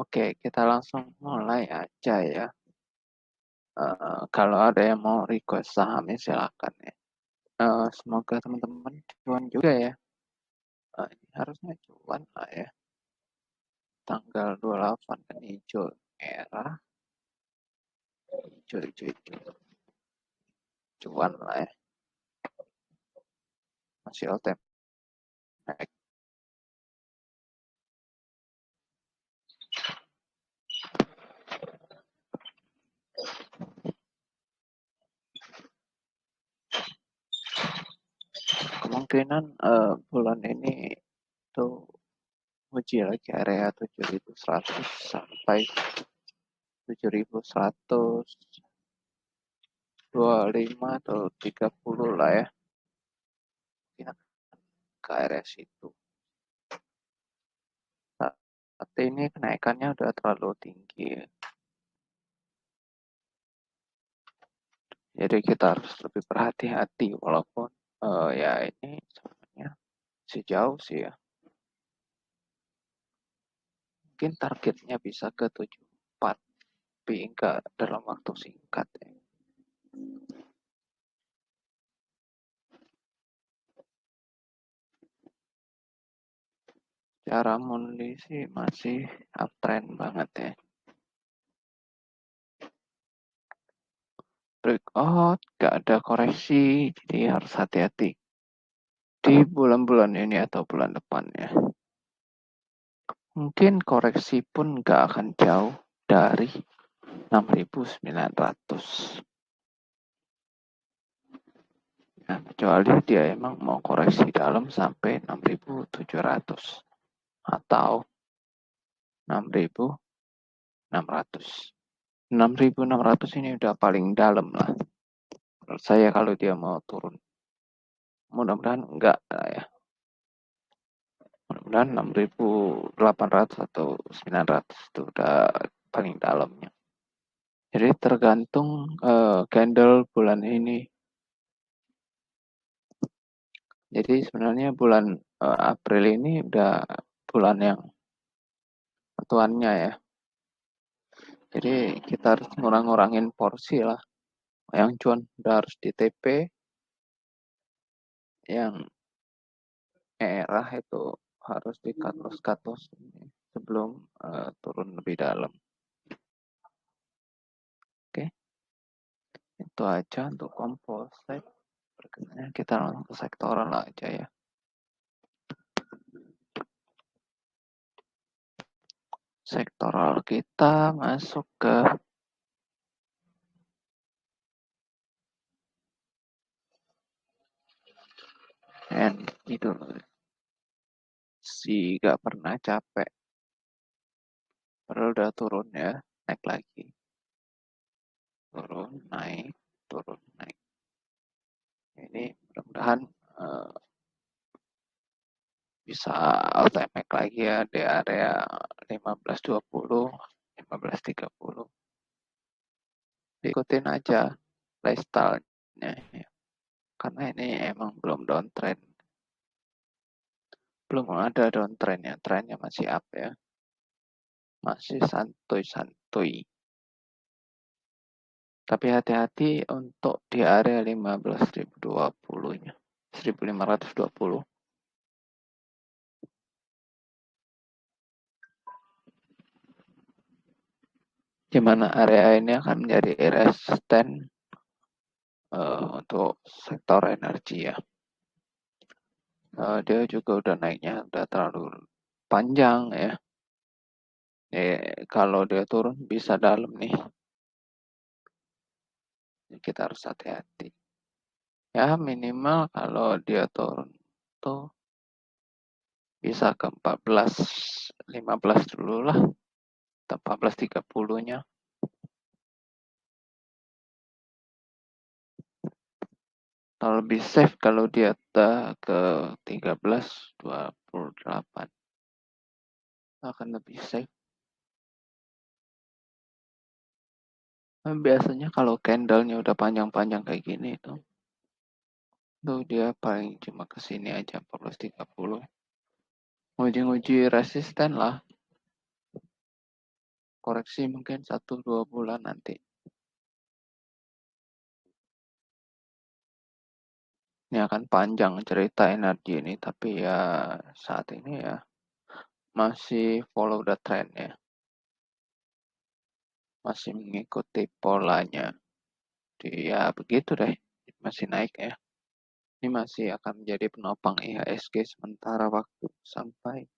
Oke, kita langsung mulai aja ya. Kalau ada yang mau request sahamnya silakan ya. Semoga teman-teman cuan juga ya. Ini harusnya cuan lah ya. Tanggal 28 kan hijau, merah, hijau, hijau, hijau. Cuan lah ya. Masih all time high. Kemungkinan bulan ini tuh uji lagi area 7.100 sampai 7.125 atau 30 lah ya. Mungkin ke area situ. Saat ini kenaikannya udah terlalu tinggi. Jadi kita harus lebih berhati-hati walaupun ya ini sebenarnya sejauh sih ya. Mungkin targetnya bisa ke 74, tapi enggak dalam waktu singkat ya. Cara Monthly sih masih uptrend banget ya. Breakout, gak ada koreksi, jadi harus hati-hati di bulan-bulan ini atau bulan depan ya. Mungkin koreksi pun gak akan jauh dari 6.900. Nah, kecuali dia emang mau koreksi dalam sampai 6.700 atau 6.600. 6.600 ini udah paling dalam lah. Menurut saya kalau dia mau turun. Mudah-mudahan enggak lah ya. Mudah-mudahan 6.800 atau 900 itu udah paling dalamnya. Jadi tergantung candle bulan ini. Jadi sebenarnya bulan April ini udah bulan yang tuannya ya. Jadi kita harus ngurang-ngurangin porsi lah. Yang cuan udah harus di TP, yang merah itu harus di cut loss sebelum turun lebih dalam. Oke, itu aja untuk composite. Berikutnya kita langsung ke sektoral aja ya. Sektoral kita masuk ke itu si gak pernah capek. Padahal udah turun ya, naik lagi. Turun, naik, turun, naik. Ini mudah-mudahan bisa all time high lagi ya di area 15.20, 15.30. Ikutin aja lifestyle-nya ya. Karena ini emang belum downtrend. Belum ada downtrendnya, trennya masih up ya. Masih santuy-santuy. Tapi hati-hati untuk di area 15.020-nya. 1520. Di mana area ini akan menjadi resisten untuk sektor energi ya. Dia juga udah naiknya udah terlalu panjang ya. Kalau dia turun bisa dalam nih. Kita harus hati-hati. Ya minimal kalau dia turun tuh bisa ke 14, 15 dulu lah. 14.30-nya. Lebih safe kalau dia ke 13.28. Akan lebih safe. Biasanya kalau candlenya udah panjang-panjang kayak gini tuh dia paling cuma ke sini aja 14.30. Uji-uji resisten lah. koreksi mungkin 1-2 bulan nanti. Ini akan panjang cerita energi ini, tapi ya saat ini ya masih follow the trend ya, masih mengikuti polanya. Ya begitu deh, masih naik ya. Ini masih akan menjadi penopang IHSG sementara waktu sampai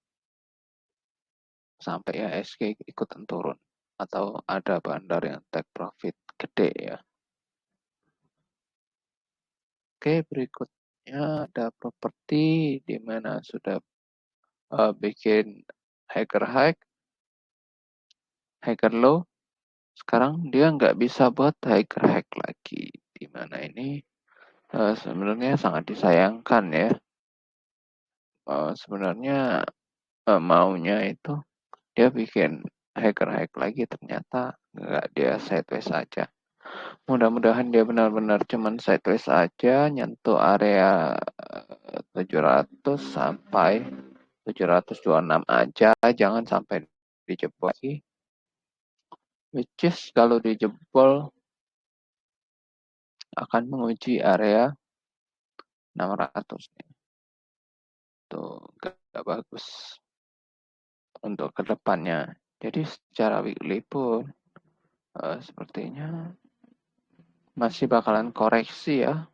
sampai IHSG ikutan turun atau ada bandar yang take profit gede ya. Oke, berikutnya ada properti di mana sudah bikin hacker high, hacker low. Sekarang dia nggak bisa buat hacker high lagi. Di mana ini sebenarnya sangat disayangkan ya. Sebenarnya maunya itu dia bikin hacker high lagi, ternyata nggak, dia sideways saja. Mudah-mudahan dia benar-benar cuman sideways aja, nyentuh area 700 sampai 726 aja, jangan sampai dijebol lagi. Which is kalau dijebol akan menguji area 600 nih. Tuh gak bagus untuk kedepannya. Jadi secara weekly pun sepertinya masih bakalan koreksi ya.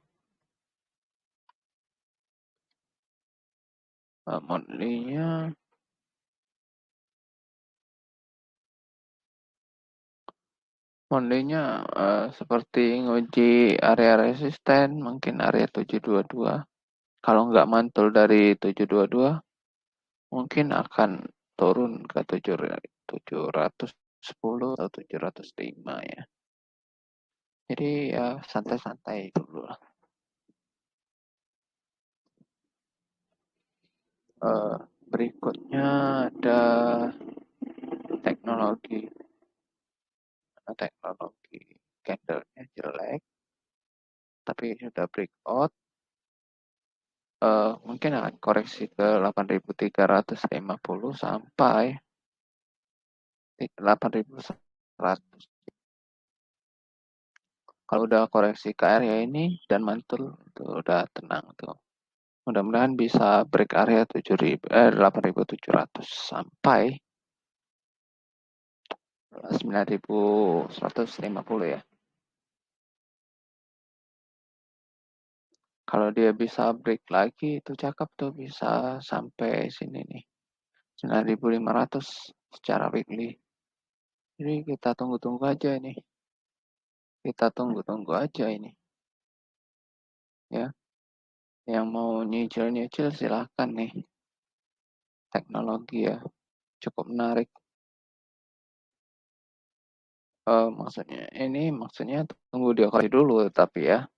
Monthly-nya seperti nguji area resisten, mungkin area 722. Kalau nggak mantul dari 722, mungkin akan turun ke 710 atau 705 ya. Jadi ya santai-santai dulu lah. Berikutnya ada teknologi. Teknologi candlenya jelek, tapi sudah breakout. Mungkin akan koreksi ke 8.350 sampai 8.100. Kalau udah koreksi ke area ini dan mantul, tuh udah tenang tuh. Mudah-mudahan bisa break area 8.700 sampai 9.150 ya. Kalau dia bisa break lagi itu cakep tuh, bisa sampai sini nih. 9.500 secara weekly. Jadi kita tunggu-tunggu aja ini. Kita tunggu-tunggu aja ini. Ya. Yang mau nyicil-nyicil silahkan nih. Teknologi ya. Cukup menarik. Maksudnya tunggu dia koreksi dulu, tapi ya.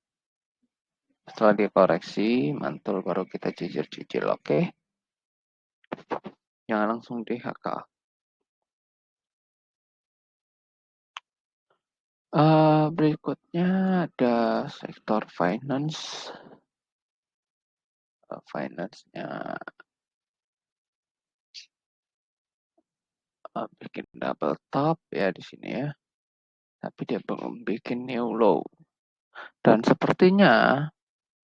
Setelah dikoreksi, mantul baru kita cicil-cicil, oke? Jangan langsung DHK. Berikutnya ada sektor finance. Finance-nya bikin double top ya di sini ya. Tapi dia belum bikin new low. Dan sepertinya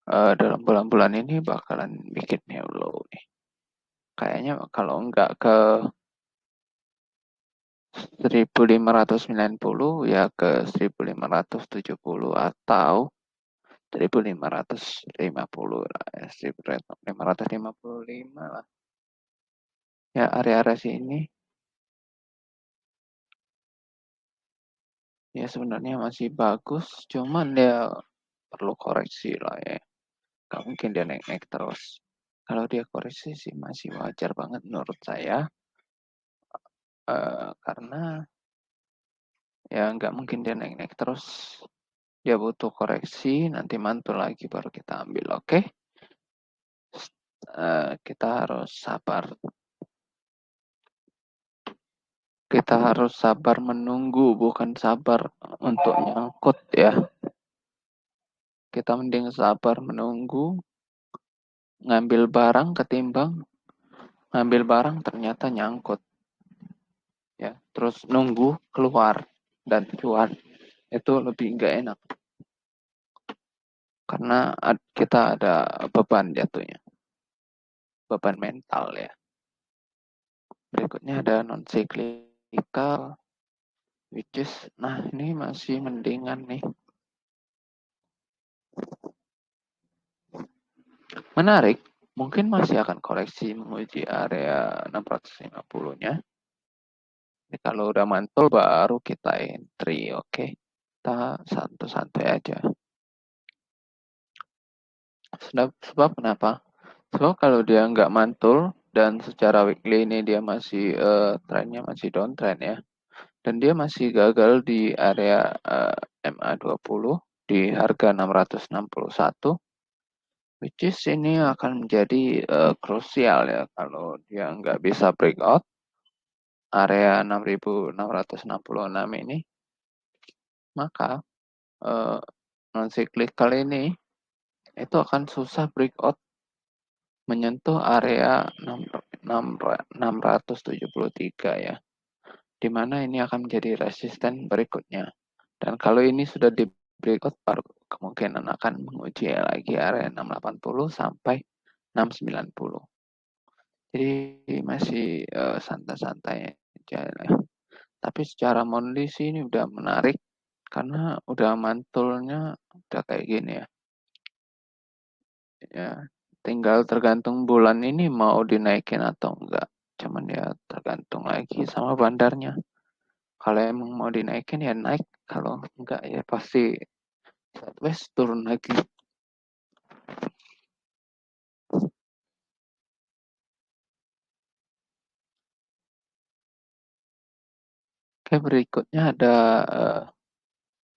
dalam bulan-bulan ini bakalan bikin new low nih. Kayaknya kalau enggak ke 1590 ya ke 1570 atau 1550 lah ya, 1555 lah. Ya area-area sini ya sebenarnya masih bagus, cuman dia perlu koreksi lah ya. Gak mungkin dia naik-naik terus. Kalau dia koreksi sih masih wajar banget menurut saya. Karena ya nggak mungkin dia naik-naik terus. Dia butuh koreksi, nanti mantul lagi baru kita ambil, oke? Kita harus sabar. Kita harus sabar menunggu, bukan sabar untuk nyangkut ya. Kita mending sabar menunggu, ngambil barang ketimbang ngambil barang ternyata nyangkut. ya, terus nunggu keluar dan cuan, itu lebih nggak enak karena kita ada beban jatuhnya, beban mental ya. Berikutnya ada non cyclical, which is, nah ini masih mendingan nih. Menarik, mungkin masih akan koreksi menguji area 650-nya. Jadi kalau udah mantul baru kita entry, oke. Kita santai-santai aja. Sebab kenapa? Sebab kalau dia nggak mantul dan secara weekly ini dia masih trennya masih downtrend ya. Dan dia masih gagal di area MA20 di harga 661, which is ini akan menjadi krusial ya kalau dia nggak bisa breakout area 6.666 ini, maka non cyclical ini itu akan susah breakout menyentuh area 673 ya, di mana ini akan menjadi resisten berikutnya. Dan kalau ini sudah di breakout, baru kemungkinan akan menguji lagi area 680 sampai 690. Jadi masih santai-santai aja lah. Tapi secara monthly sih ini udah menarik karena udah mantulnya udah kayak gini ya. Ya, tinggal tergantung bulan ini mau dinaikin atau enggak. Cuman ya tergantung lagi sama bandarnya. Kalau emang mau dinaikin ya naik, kalau enggak ya pasti sideways turun lagi. Oke, berikutnya ada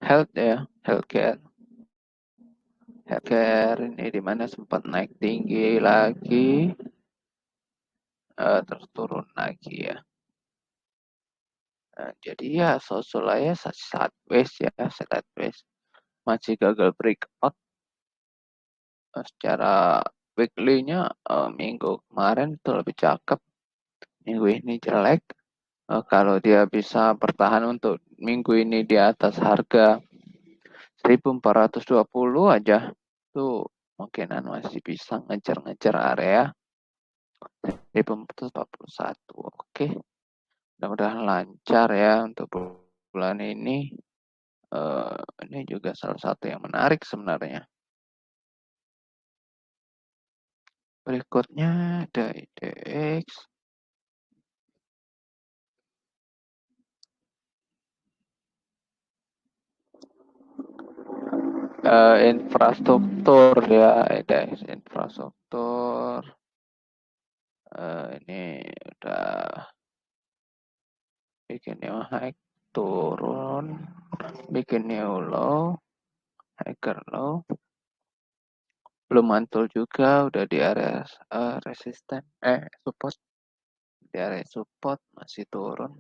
health ya, healthcare. Healthcare ini dimana sempat naik tinggi lagi, terus turun lagi ya. Jadi ya soalnya sideways ya, sideways. Masih gagal breakout secara weekly-nya. Minggu kemarin itu lebih cakep, minggu ini jelek. Kalau dia bisa bertahan untuk minggu ini di atas harga 1420 aja, itu kemungkinan masih bisa ngejar-ngejar area 1441. Oke, mudah-mudahan lancar ya untuk bulan ini. Ini juga salah satu yang menarik sebenarnya. Berikutnya ada IDX. Infrastruktur ya, IDX infrastruktur. Ini udah bikin new high, turun, bikin new low, higher low. Belum mantul juga, udah di area resisten, support. Di area support masih turun.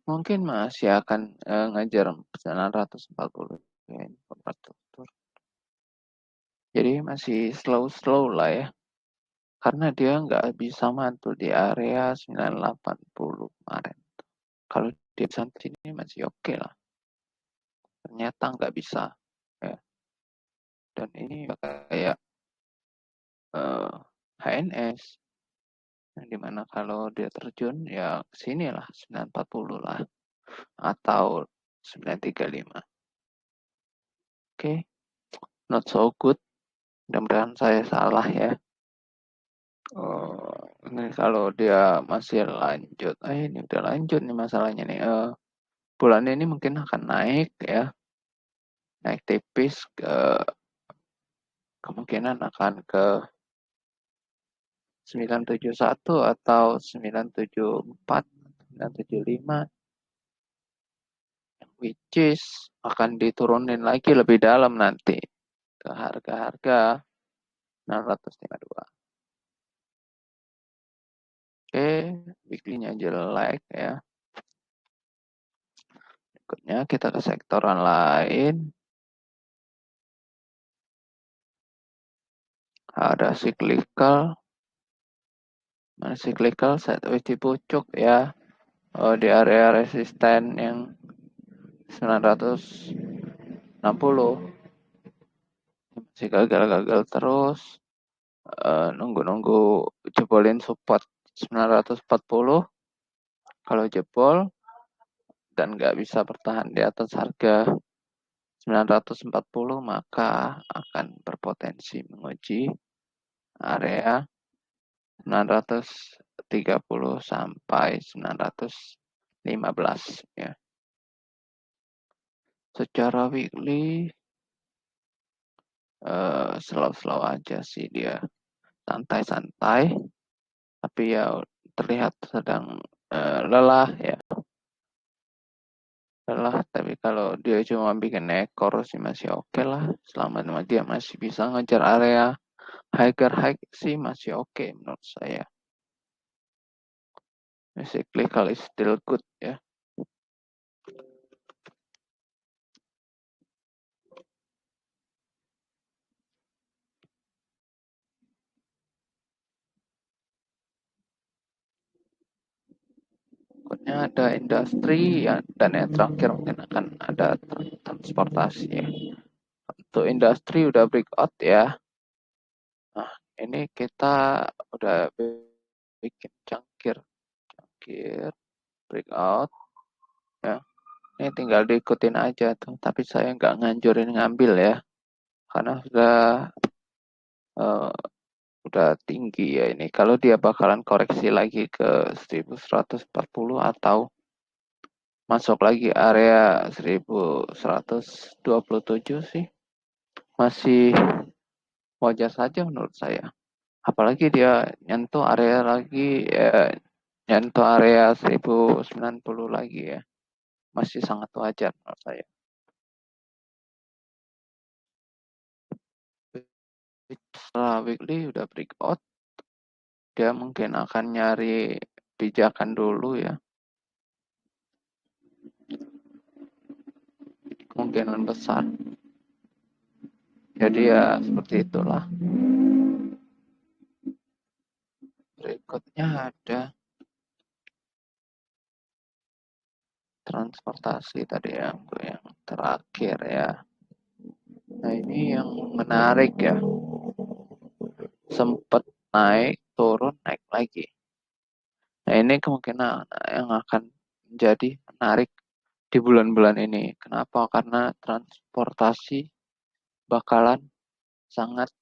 Mungkin masih akan ngejar 940 ya, infrastruktur. Jadi masih slow-slow lah ya. Karena dia nggak bisa mantul di area 980 kemarin. Kalau dia bisa ini masih oke lah. Ternyata nggak bisa. Ya. Dan ini kayak HNS. Yang dimana kalau dia terjun ya sini lah 940 lah. Atau 935. Oke. Not so good. Mudah-mudahan saya salah ya. Ini kalau dia masih lanjut, ini udah lanjut nih masalahnya nih. Bulan ini mungkin akan naik ya, naik tipis, kemungkinan akan ke 971 atau 974, 975, which is akan diturunin lagi lebih dalam nanti ke harga-harga 652. Oke, weekly-nya jelek ya. Berikutnya kita ke sektoran lain. Ada cyclical. Mana cyclical sideways di pucuk ya. di area resisten yang 960 masih gagal-gagal terus, nunggu-nunggu jebolin support 940. Kalau jebol dan nggak bisa bertahan di atas harga 940, maka akan berpotensi menguji area 930 sampai 915 ya. Secara weekly slow-slow aja sih dia, santai-santai, tapi ya terlihat sedang lelah ya. Lelah, tapi kalau dia cuma bikin ekor sih masih oke lah. Selama dia masih bisa ngejar area higher high sih masih oke menurut saya. Cyclical is still good ya. Berikutnya ada industri ya, dan yang terakhir mungkin akan ada transportasi ya. Untuk industri udah breakout ya. Nah, ini kita udah bikin cangkir breakout ya. Ini tinggal diikutin aja tuh, tapi saya nggak nganjurin ngambil ya, karena uh, udah tinggi ya ini. Kalau dia bakalan koreksi lagi ke 1140 atau masuk lagi area 1127 sih masih wajar saja menurut saya. Apalagi dia nyentuh area lagi, nyentuh area 1090 lagi ya. Masih sangat wajar menurut saya. Setelah weekly udah breakout, dia mungkin akan nyari pijakan dulu ya. Kemungkinan besar. Jadi ya seperti itulah. Berikutnya ada transportasi tadi yang terakhir ya. Nah ini yang menarik ya. Sempat naik, turun, naik lagi. Nah ini kemungkinan yang akan menjadi menarik di bulan-bulan ini. Kenapa? Karena transportasi bakalan sangat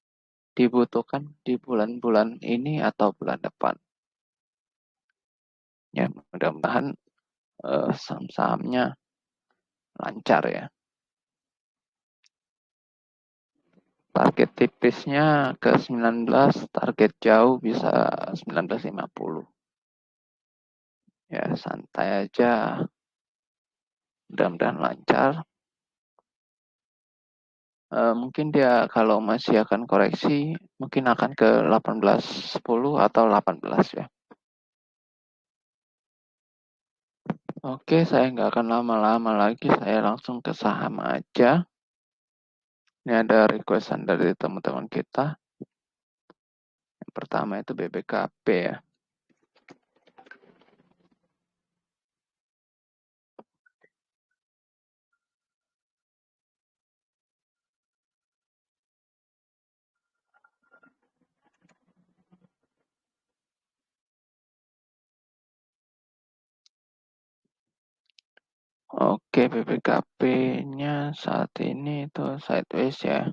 dibutuhkan di bulan-bulan ini atau bulan depan. Ya mudah-mudahan saham-sahamnya lancar ya. Target tipisnya ke 19, target jauh bisa 1950. Ya santai aja, mudah-mudahan lancar. Mungkin dia kalau masih akan koreksi, mungkin akan ke 1810 atau 18 ya. Oke, saya nggak akan lama-lama lagi, saya langsung ke saham aja. Ini ada requestan dari teman-teman kita. Yang pertama itu BBKP ya. Oke, BBKP-nya saat ini itu sideways ya.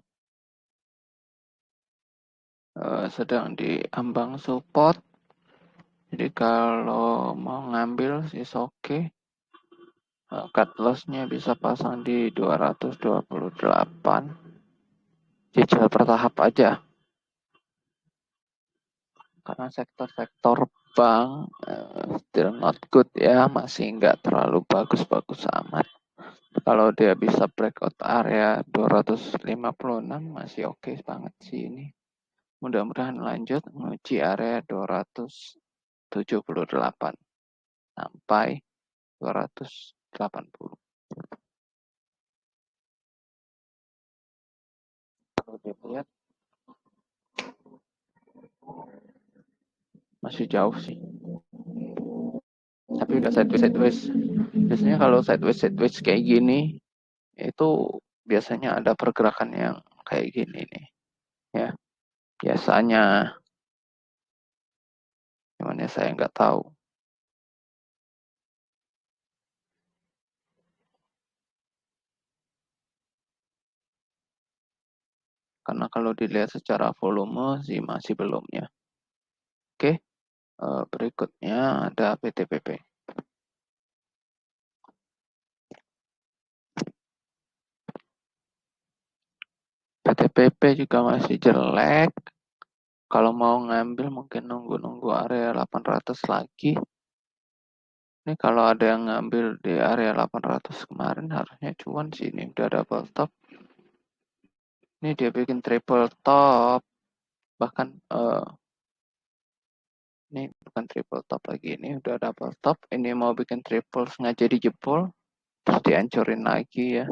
Sedang di ambang support. Jadi kalau mau ngambil sih oke. Cut loss-nya bisa pasang di 228. Cicil bertahap aja. Karena sektor-sektor bank still not good ya, masih nggak terlalu bagus-bagus amat. Kalau dia bisa breakout area 256 masih oke banget sih ini. Mudah-mudahan lanjut menguji area 278 sampai 280. Kalau dilihat masih jauh sih. tapi udah sideways. Biasanya kalau sideways kayak gini, itu biasanya ada pergerakan yang kayak gini nih, ya. Biasanya, gimana saya nggak tahu. Karena kalau dilihat secara volume sih masih belum ya. Oke, berikutnya ada PTPP. PTPP juga masih jelek. Kalau mau ngambil mungkin nunggu-nunggu area 800 lagi. Ini kalau ada yang ngambil di area 800 kemarin harusnya cuan sih. Ini udah double top. Ini dia bikin triple top. Bahkan ini bukan triple top lagi. Ini udah double top. Ini mau bikin triple sengaja dijebol. Terus dihancurin lagi ya.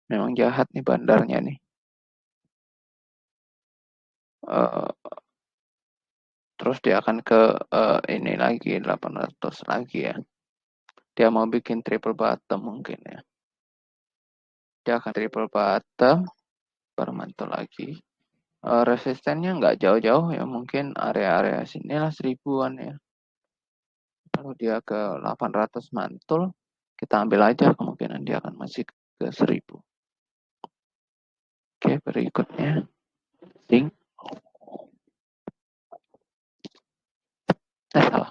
Memang jahat nih bandarnya nih. Uh, Terus dia akan ke ini lagi 800 lagi ya. Dia mau bikin triple bottom mungkin ya. Dia akan triple bottom baru mantul lagi. Resistennya nggak jauh-jauh ya, mungkin area-area sinilah 1000-an ya. Kalau dia ke 800 mantul, kita ambil aja kemungkinan dia akan masih ke 1000. Oke, berikutnya zinc. Salah.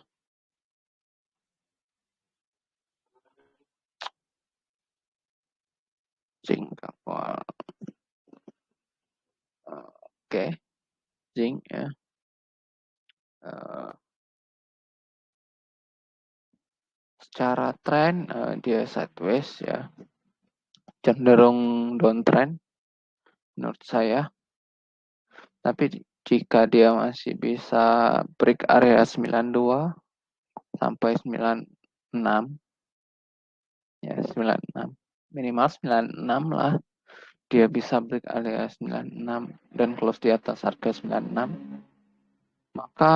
Zinc. Oke, zinc ya. Uh, Secara tren dia sideways ya, cenderung downtrend menurut saya. Tapi jika dia masih bisa break area 92 sampai 96 ya, 96 minimal 96 lah, dia bisa break area 96 dan close di atas harga 96, maka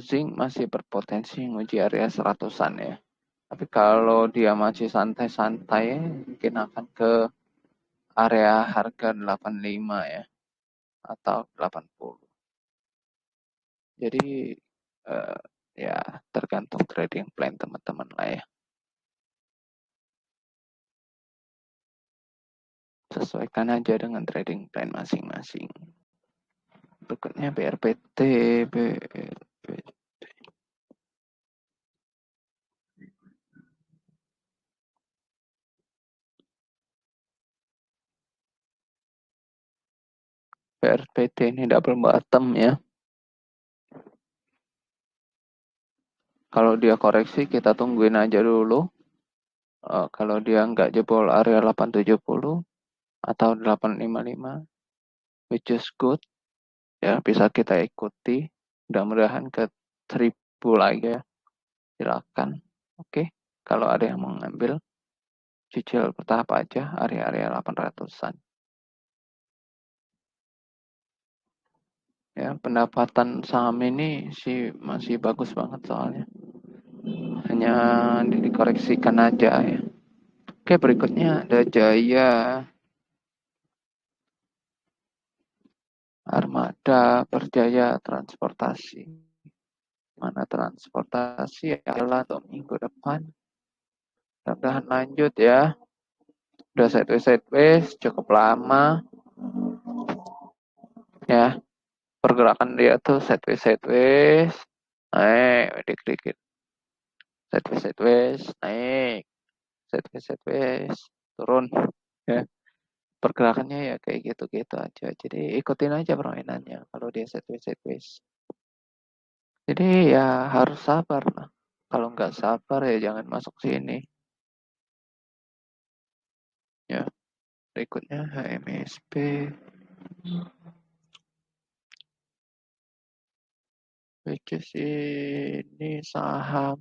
zinc masih berpotensi menguji area 100-an ya. Tapi kalau dia masih santai-santai mungkin akan ke area harga 85 ya atau 80. Jadi ya tergantung trading plan teman-teman lah ya. Sesuaikan aja dengan trading plan masing-masing. Berikutnya BRPT. BRPT ini double bottom ya. Kalau dia koreksi kita tungguin aja dulu. Kalau dia nggak jebol area 870 atau 855, which is good, ya bisa kita ikuti. Mudah-mudahan ke 1000 lagi ya. Silakan. Oke, kalau ada yang mau ngambil, cicil bertahap aja area-area 800-an. Ya, pendapatan saham ini sih masih bagus banget soalnya. Hanya dikoreksikan aja ya. Oke, berikutnya ada Jaya, Armada, Berjaya, Transportasi. Mana transportasi adalah untuk minggu depan. Mudah-mudahan lanjut ya. Udah sideways cukup lama ya. Pergerakan dia tuh sideways, naik dikit-dikit. Sideways, naik. Sideways, turun. Ya. Pergerakannya ya kayak gitu-gitu aja. Jadi ikutin aja permainannya kalau dia sideways. Jadi ya harus sabar lah. Kalau nggak sabar ya jangan masuk sini. Ya, berikutnya HMSP. Which is ini saham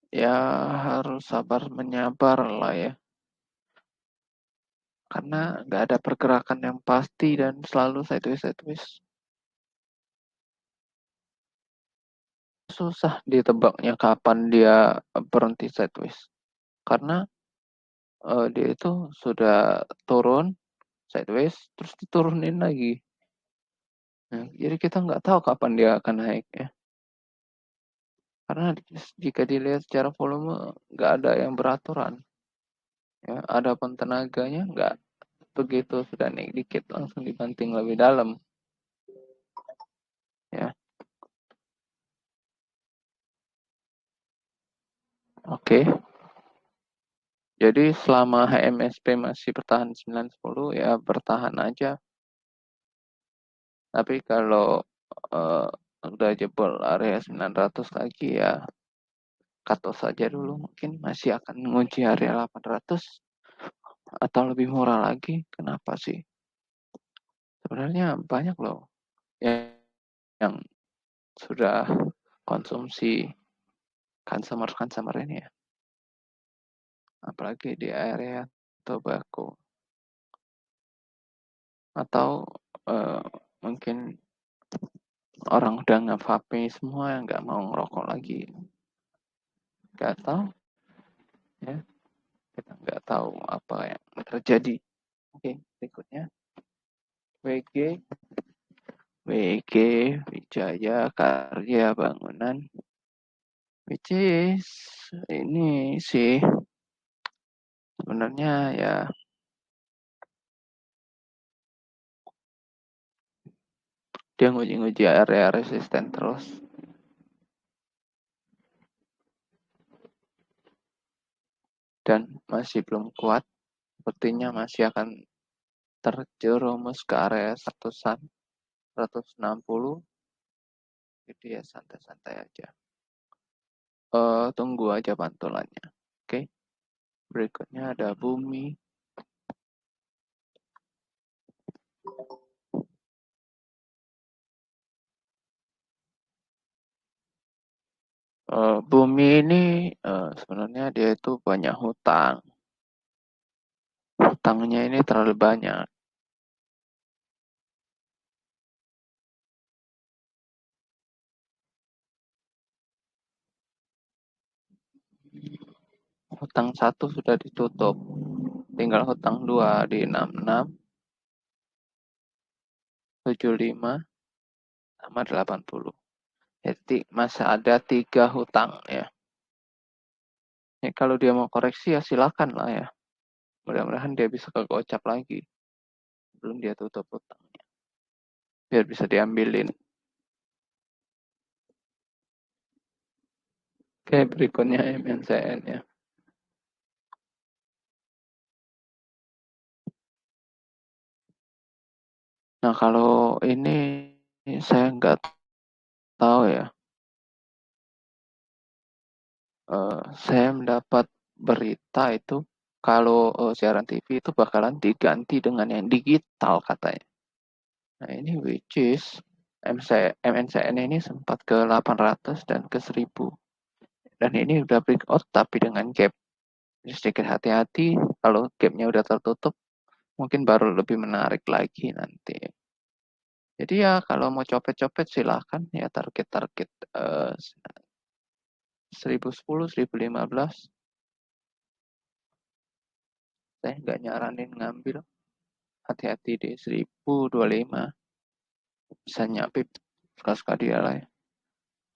ya harus sabar menyabar lah ya. Karena nggak ada pergerakan yang pasti dan selalu sideways. susah ditebaknya kapan dia berhenti sideways. Karena dia itu sudah turun sideways, terus diturunin lagi. Nah, jadi kita nggak tahu kapan dia akan naik ya. Karena jika dilihat secara volume nggak ada yang beraturan. Ya, adapun tenaganya nggak begitu sudah naik dikit langsung dibanting lebih dalam. Ya, oke. Jadi selama HMSP masih bertahan 910 ya bertahan aja. Tapi kalau udah jebol area 900 lagi ya cut loss saja dulu, mungkin masih akan mengunci area 800 atau lebih murah lagi. Kenapa sih? Sebenarnya banyak loh yang sudah konsumsi consumer ini ya. Apalagi di area tobacco. Atau mungkin orang udah nge-vape semua yang nggak mau ngerokok lagi. Nggak tahu ya. Kita nggak tahu apa yang terjadi. Oke, berikutnya. WG Wijaya Karya Bangunan, which is ini sih sebenarnya ya dia nguji-nguji area resisten terus dan masih belum kuat, sepertinya masih akan terjerumus ke area 100-an, 160. Jadi ya santai-santai aja. Tunggu aja pantulannya. Oke. Berikutnya ada Bumi. Bumi ini sebenarnya dia itu banyak hutang. Hutangnya ini terlalu banyak. Hutang 1 sudah ditutup. Tinggal hutang 2 di 66, 75, sama 80. Jadi masih ada 3 hutang ya. Ya kalau dia mau koreksi ya silakan lah ya. Mudah-mudahan dia bisa kegocap lagi. Belum dia tutup hutangnya. Biar bisa diambilin. Oke, berikutnya MNCN ya. Nah kalau ini saya nggak tahu ya. Saya mendapat berita itu kalau siaran TV itu bakalan diganti dengan yang digital katanya. Nah ini which is MNCN ini sempat ke 800 dan ke 1000. Dan ini udah breakout tapi dengan gap. Jadi sedikit hati-hati kalau gapnya udah tertutup mungkin baru lebih menarik lagi nanti. Jadi ya kalau mau copet-copet silahkan ya target-target 1010, 1015. Saya nggak nyaranin ngambil. Hati-hati di 1025. Bisa nyapip suka-suka dia lah ya.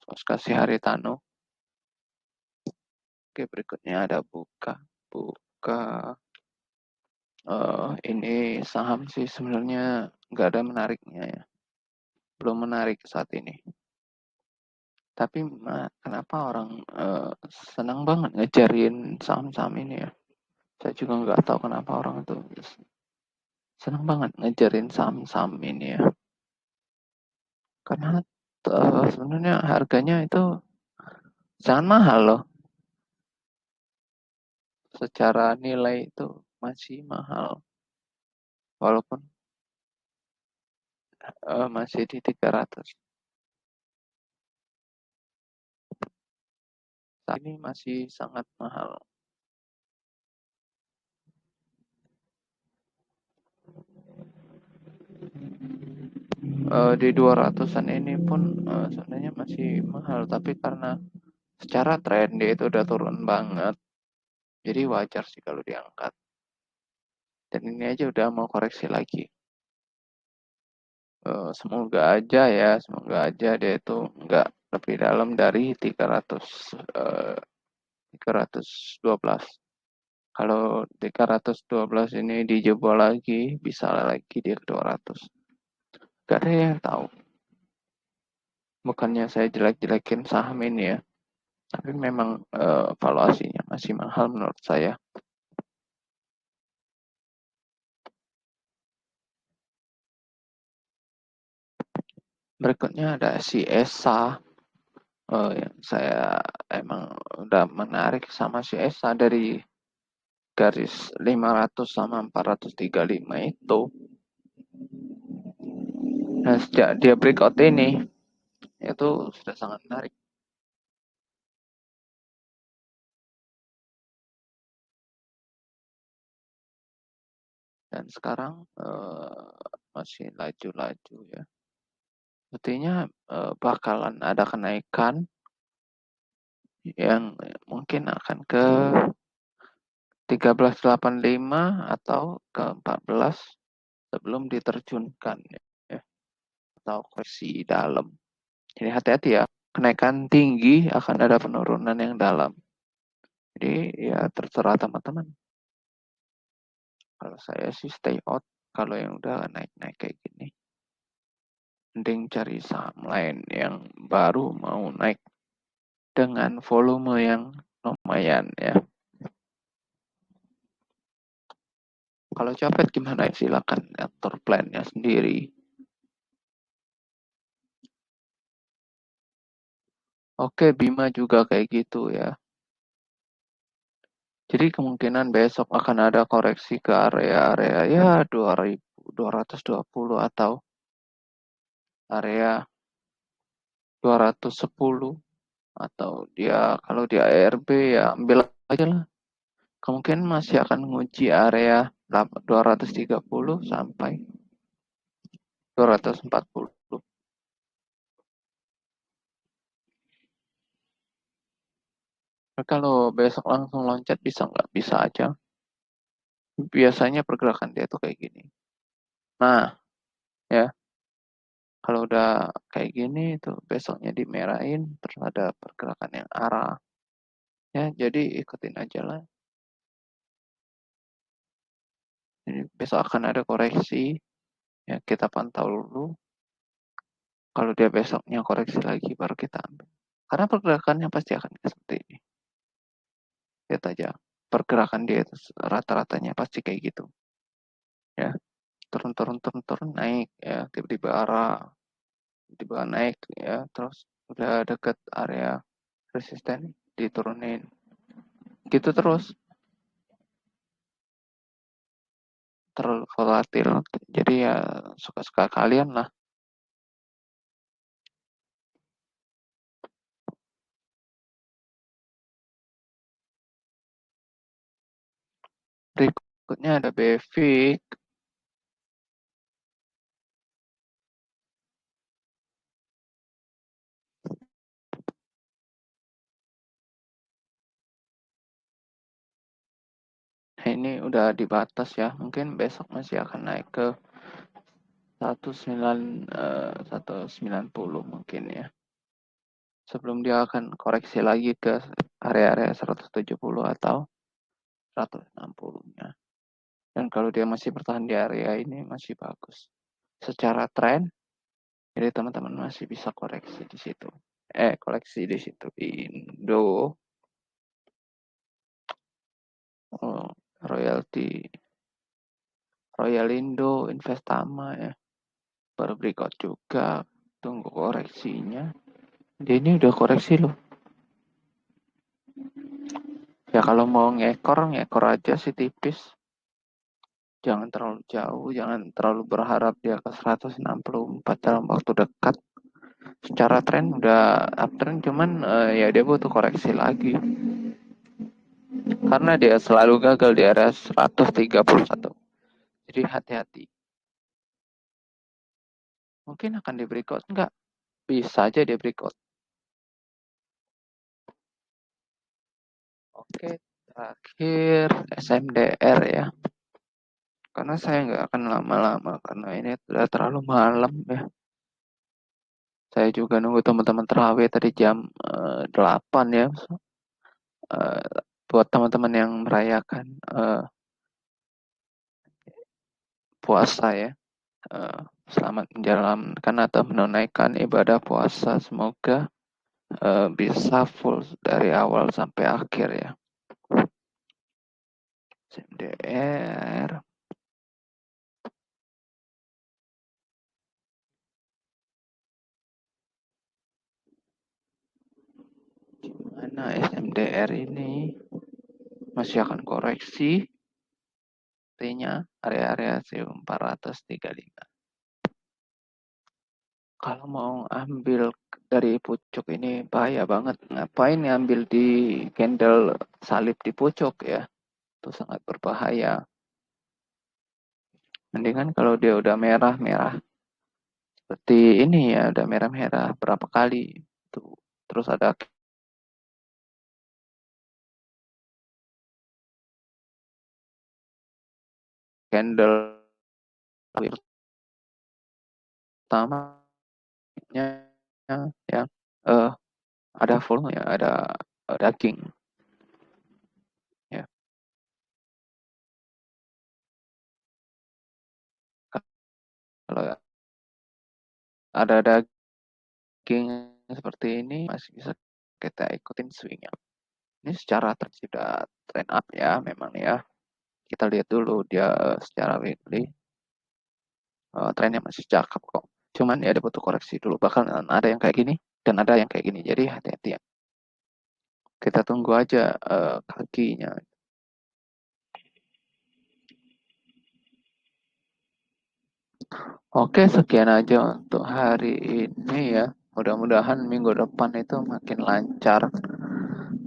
Suka-suka si Haritano. Oke, berikutnya ada Buka. Buka. Ini saham sih sebenarnya nggak ada menariknya ya. Belum menarik saat ini. Tapi kenapa orang senang banget ngejarin saham-saham ini ya. Saya juga nggak tahu kenapa orang itu senang banget ngejarin saham-saham ini ya. Karena sebenarnya harganya itu sangat mahal loh. Secara nilai itu masih mahal. Walaupun masih di 300. Saat ini masih sangat mahal. di 200-an ini pun sebenarnya masih mahal, tapi karena secara tren dia itu udah turun banget, jadi wajar sih kalau diangkat. Dan ini aja udah mau koreksi lagi. Semoga aja ya, semoga aja dia itu nggak lebih dalam dari 312. Kalau 312 ini dijebol lagi, bisa lagi dia ke 200. Gak ada yang tahu. Bukannya saya jelek-jelekin saham ini ya, tapi memang valuasinya masih mahal menurut saya. Berikutnya ada si ESA. Yang saya emang udah menarik sama si ESA dari garis 500 sama 435 itu. Nah, sejak dia breakout ini, itu sudah sangat menarik. Dan sekarang masih laju-laju ya. Sepertinya bakalan ada kenaikan yang mungkin akan ke 1385 atau ke 14 sebelum diterjunkan ya, atau koreksi dalam. Jadi hati-hati ya, kenaikan tinggi akan ada penurunan yang dalam. Jadi ya terserah teman-teman. Kalau saya sih stay out kalau yang udah naik-naik kayak gini. Mending cari saham lain yang baru mau naik dengan volume yang lumayan ya. Kalau capek gimana? Silakan atur plannya sendiri. Oke, Bima juga kayak gitu ya. Jadi kemungkinan besok akan ada koreksi ke area-area ya 2220 atau area 210, atau dia kalau dia ARB ya ambil aja lah. Kemungkinan masih akan menguji area 230 sampai 240. Kalau besok langsung loncat bisa nggak? Bisa aja. Biasanya pergerakan dia tuh kayak gini. Nah, ya kalau udah kayak gini tuh besoknya dimerahin, terus ada pergerakan yang arah. Ya, jadi ikutin aja lah. Jadi besok akan ada koreksi. Ya, kita pantau dulu. Kalau dia besoknya koreksi lagi, baru kita ambil. Karena pergerakannya pasti akan seperti ini. Lihat aja. Pergerakan dia itu rata-ratanya pasti kayak gitu. Ya, turun, naik. Ya, tiba-tiba arah. Tiba-tiba naik. Ya, terus udah deket area resisten, diturunin. Gitu terus. Terlalu volatil. Jadi ya suka-suka kalian lah. Berikutnya ada BFIC. Nah, ini udah di batas ya. Mungkin besok masih akan naik ke 190 mungkin ya. Sebelum dia akan koreksi lagi ke area-area 170 atau 160-nya. Dan kalau dia masih bertahan di area ini masih bagus. Secara tren, jadi teman-teman masih bisa koreksi di situ. Koleksi di situ. Indo, oh, royalty, Royal Indo, Investama ya. Baru breakout juga. Tunggu koreksinya. Dia ini udah koreksi loh. Ya kalau mau ngekor aja sih tipis. Jangan terlalu jauh, jangan terlalu berharap dia ke 164 dalam waktu dekat. Secara tren udah uptrend, cuman ya dia butuh koreksi lagi. Karena dia selalu gagal di area 131. Jadi hati-hati. Mungkin akan di-breakout, enggak, bisa aja dia breakout. Oke, terakhir SMDR ya. Karena saya nggak akan lama-lama karena ini sudah terlalu malam ya. Saya juga nunggu teman-teman terawih tadi jam 8 ya. Eh, buat teman-teman yang merayakan puasa ya. Eh, selamat menjalankan atau menunaikan ibadah puasa. Semoga bisa full dari awal sampai akhir ya. SMDR. Mana SMDR ini masih akan koreksi. T-nya area-area 1435. Kalau mau ambil dari pucuk ini bahaya banget. Ngapain ngambil di candle salib di pucuk ya? Itu sangat berbahaya. Mendingan kalau dia udah merah-merah seperti ini ya, udah merah-merah berapa kali tuh. Terus ada candle pertamanya ya, eh ada volume ya, ada daging ya. Kalau ada daging seperti ini masih bisa kita ikutin swingnya. Ini secara sudah trend up ya memang ya. Kita lihat dulu dia secara weekly trennya masih cakep kok. Cuman ya dia butuh koreksi dulu. Bakal ada yang kayak gini dan ada yang kayak gini. Jadi hati-hati ya. Kita tunggu aja kakinya. Oke, sekian aja untuk hari ini ya. Mudah-mudahan minggu depan itu makin lancar.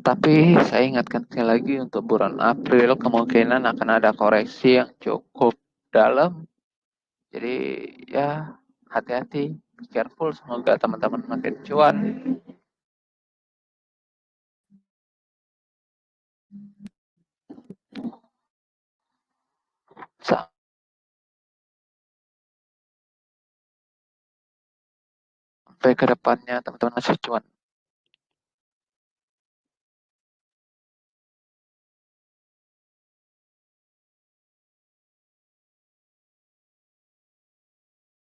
Tapi saya ingatkan sekali lagi untuk bulan April kemungkinan akan ada koreksi yang cukup dalam. Jadi ya hati-hati, be careful. Semoga teman-teman makin cuan. Sampai ke depannya teman-teman masih cuan.